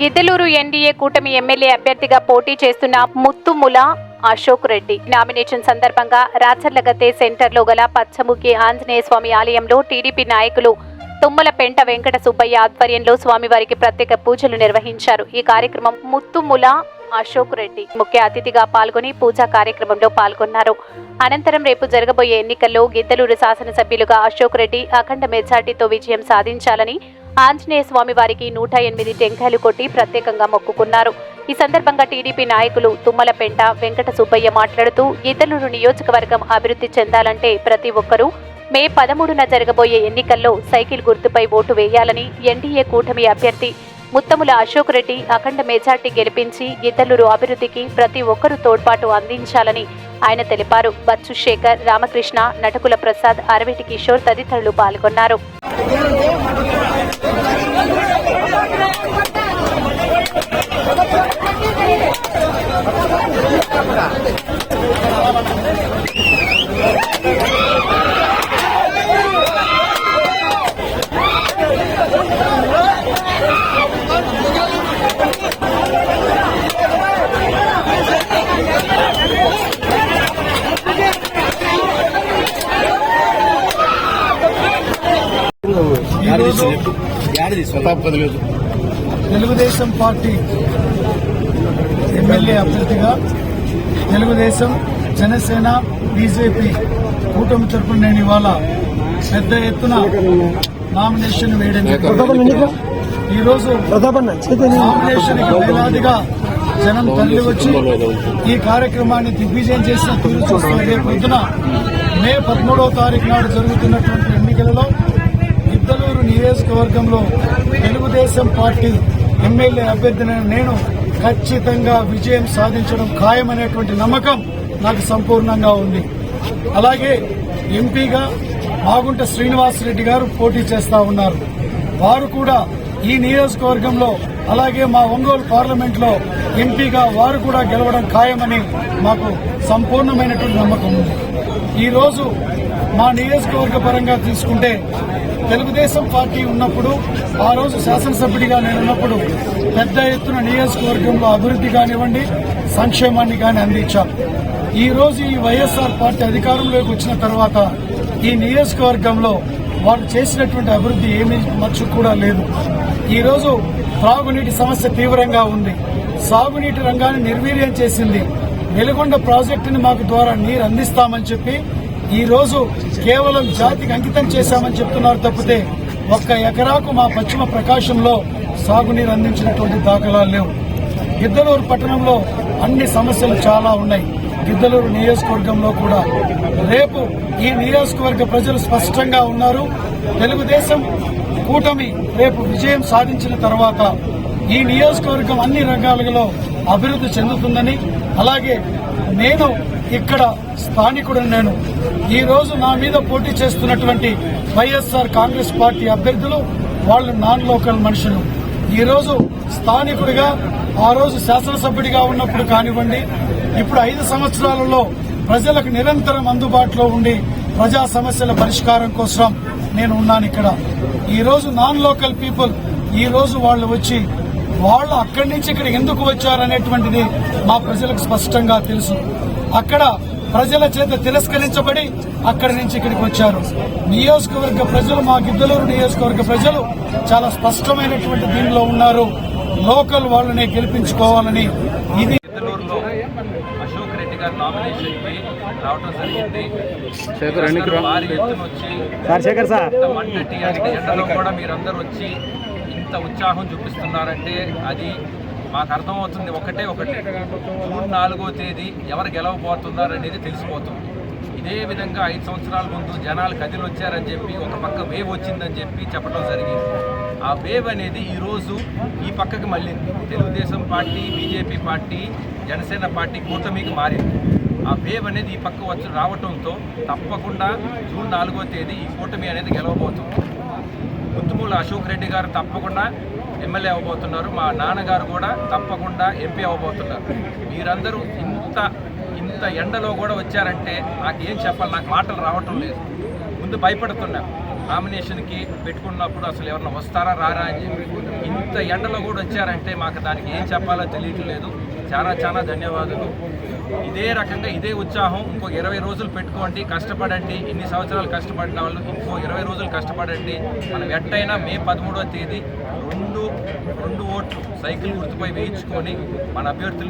Giddalur NDA కూటమి MLA అభ్యర్థిగా పోటీ చేస్తున్న ముత్తుముల అశోక్ రెడ్డి నామినేషన్ సందర్భంగా రాచర్లగద్దె సెంటర్లో గల పచ్చముఖి ఆంజనేయ స్వామి ఆలయంలో టీడీపీ నాయకులు తుమ్మలపెంట వెంకట సుబ్బయ్య ఆధ్వర్యంలో స్వామివారికి ప్రత్యేక పూజలు నిర్వహించారు. ఈ కార్యక్రమం ముత్తుముల అశోక్ రెడ్డి ముఖ్య అతిథిగా పాల్గొని పూజా కార్యక్రమంలో పాల్గొన్నారు. అనంతరం రేపు జరగబోయే ఎన్నికల్లో గిద్దలూరు శాసనసభ్యులుగా అశోక్ రెడ్డి అఖండ మెజార్టీతో విజయం సాధించాలని ఆంజనేయ స్వామి వారికి 108 టెంకాయలు కొట్టి ప్రత్యేకంగా మొక్కుకున్నారు. ఈ సందర్భంగా టీడీపీ నాయకులు తుమ్మలపెంట వెంకట సుబ్బయ్య మాట్లాడుతూ గిద్దలూరు నియోజకవర్గం అభివృద్ధి చెందాలంటే ప్రతి ఒక్కరూ మే 13న జరగబోయే ఎన్నికల్లో సైకిల్ గుర్తుపై ఓటు వేయాలని, ఎన్డీఏ కూటమి అభ్యర్థి ముత్తముల అశోక్ రెడ్డి అఖండ మెజార్టీ గెలిపించి గిద్దలూరు అభివృద్ధికి ప్రతి ఒక్కరూ తోడ్పాటు అందించాలని ఆయన తెలిపారు. బచ్చు శేఖర్, రామకృష్ణ, నటకుల ప్రసాద్, అరవిటి కిషోర్ తదితరులు పాల్గొన్నారు. తెలుగుదేశం పార్టీ ఎమ్మెల్యే అభ్యర్థిగా తెలుగుదేశం, జనసేన, బీజేపీ కూటమి తరఫున నేను ఇవాళ పెద్ద ఎత్తున నామినేషన్ వేయడం జరిగింది. ఈరోజు నామినేషన్ వేలాదిగా జనం తరలి వచ్చి ఈ కార్యక్రమాన్ని దిగ్విజయం చేసిన తీరు చూస్తూ రేపు పొద్దున మే 13వ తారీఖు నాడు జరుగుతున్నటువంటి ఎన్నికలలో గిద్దలూరు నియోజకవర్గంలో తెలుగుదేశం పార్టీ ఎమ్మెల్యే అభ్యర్థిని నేను ఖచ్చితంగా విజయం సాధించడం ఖాయమనేటువంటి నమ్మకం నాకు సంపూర్ణంగా ఉంది. అలాగే ఎంపీగా మాగుంట శ్రీనివాసరెడ్డి గారు పోటీ చేస్తా ఉన్నారు. వారు కూడా ఈ నియోజకవర్గంలో అలాగే మా ఒంగోలు పార్లమెంట్ లో ఎంపీగా వారు కూడా గెలవడం ఖాయమని మాకు సంపూర్ణమైనటువంటి నమ్మకం ఉంది. ఈ రోజు మా నియోజకవర్గ పరంగా తీసుకుంటే తెలుగుదేశం పార్టీ ఉన్నప్పుడు, ఆ రోజు శాసనసభ్యుడిగా నేనున్నప్పుడు పెద్ద ఎత్తున నియోజకవర్గంలో అభివృద్ధి కానివ్వండి, సంక్షేమాన్ని కానీ అందించాం. ఈ రోజు ఈ వైఎస్ఆర్ పార్టీ అధికారంలోకి వచ్చిన తర్వాత ఈ నియోజకవర్గంలో వాళ్ళు చేసినటువంటి అభివృద్ధి ఏమీ మచ్చు కూడా లేదు. ఈ రోజు త్రాగునీటి సమస్య తీవ్రంగా ఉంది. సాగునీటి రంగాన్ని నిర్వీర్యం చేసింది. వెలుగొండ ప్రాజెక్టుని మాకు ద్వారా నీరు అందిస్తామని చెప్పి ఈ రోజు కేవలం జాతికి అంకితం చేశామని చెప్తున్నారు తప్పితే 1 ఎకరాకు మా పశ్చిమ ప్రకాశంలో సాగునీరు అందించినటువంటి దాఖలాలు లేవు. గిద్దలూరు పట్టణంలో అన్ని సమస్యలు చాలా ఉన్నాయి. గిద్దలూరు నియోజకవర్గంలో కూడా రేపు ఈ నియోజకవర్గ ప్రజలు స్పష్టంగా ఉన్నారు. తెలుగుదేశం కూటమి రేపు విజయం సాధించిన తర్వాత ఈ నియోజకవర్గం అన్ని రంగాలలో అభివృద్ధి చెందుతుందని, అలాగే నేను ఇక్కడ స్థానికుడని నేను ఈ రోజు నా మీద పోటీ చేస్తున్నటువంటి వైఎస్ఆర్ కాంగ్రెస్ పార్టీ అభ్యర్థులు వాళ్ళు నాన్ లోకల్ మనుషులు. ఈ రోజు స్థానికుడిగా, ఆ రోజు శాసనసభ్యుడిగా ఉన్నప్పుడు కానివ్వండి, ఇప్పుడు 5 సంవత్సరాలలో ప్రజలకు నిరంతరం అందుబాటులో ఉండి ప్రజా సమస్యల పరిష్కారం కోసం నేను ఉన్నాను ఇక్కడ. ఈ రోజు నాన్ లోకల్ పీపుల్ ఈ రోజు వాళ్ళు వచ్చి వాళ్ళు అక్కడి నుంచి ఇక్కడ ఎందుకు వచ్చారనేటువంటిది మా ప్రజలకు స్పష్టంగా తెలుసు. అక్కడ ప్రజల చేత తిరస్కరించబడి అక్కడి నుంచి ఇక్కడికి వచ్చారు. నియోజకవర్గ ప్రజలు, మా గిద్దలూరు నియోజకవర్గ ప్రజలు చాలా స్పష్టమైనటువంటి దీనిలో ఉన్నారు. లోకల్ వాళ్ళనే గెలిపించుకోవాలని. ఇది గిద్దలూరులో అశోక్ రెడ్డి గారి నామినేషన్కి రావడం జరిగింది. భారీ ఎత్తున వచ్చి మండటి ఎండలో కూడా మీరందరూ వచ్చి ఇంత ఉత్సాహం చూపిస్తున్నారంటే అది మాకు అర్థమవుతుంది. ఒకటే జూన్ 4వ తేదీ ఎవరు గెలవబోతున్నారనేది తెలిసిపోతుంది. ఇదే విధంగా 5 సంవత్సరాల ముందు జనాలు కదిలి వచ్చారని చెప్పి ఒక పక్క వేవ్ వచ్చిందని చెప్పి చెప్పడం జరిగింది. ఆ వేవ్ అనేది ఈరోజు ఈ పక్కకి మళ్ళింది. Telugu Desam party, BJP party, Janasena party కూటమికి మారింది. ఆ వేవ్ అనేది ఈ పక్క వచ్చి రావడంతో తప్పకుండా జూన్ 4వ తేదీ ఈ కూటమి అనేది గెలవబోతుంది. ముత్తుముల అశోక్ రెడ్డి గారు తప్పకుండా ఎమ్మెల్యే అవ్వబోతున్నారు. మా నాన్నగారు కూడా తప్పకుండా ఎంపీ అవ్వబోతున్నారు. మీరందరూ ఇంత ఎండలో కూడా వచ్చారంటే నాకేం చెప్పాలి, నాకు మాటలు రావటం లేదు. ముందు భయపడుతున్నా. నామినేషన్కి పెట్టుకున్నప్పుడు అసలు ఎవరన్నా వస్తారా రారా అని చెప్పి ఇంత ఎండలో కూడా వచ్చారంటే మాకు దానికి ఏం చెప్పాలో తెలియట్లేదు. చాలా చాలా ధన్యవాదాలు. ఇదే రకంగా ఇదే ఉత్సాహం ఇంకో 20 రోజులు పెట్టుకోండి, కష్టపడండి. ఇన్ని సంవత్సరాలు కష్టపడిన వాళ్ళు ఇంకో 20 రోజులు కష్టపడండి. మనం ఎట్టయినా మే 13వ తేదీ 2 ఓట్లు సైకిల్ గుర్తుపై వేయించుకొని మన అభ్యర్థులు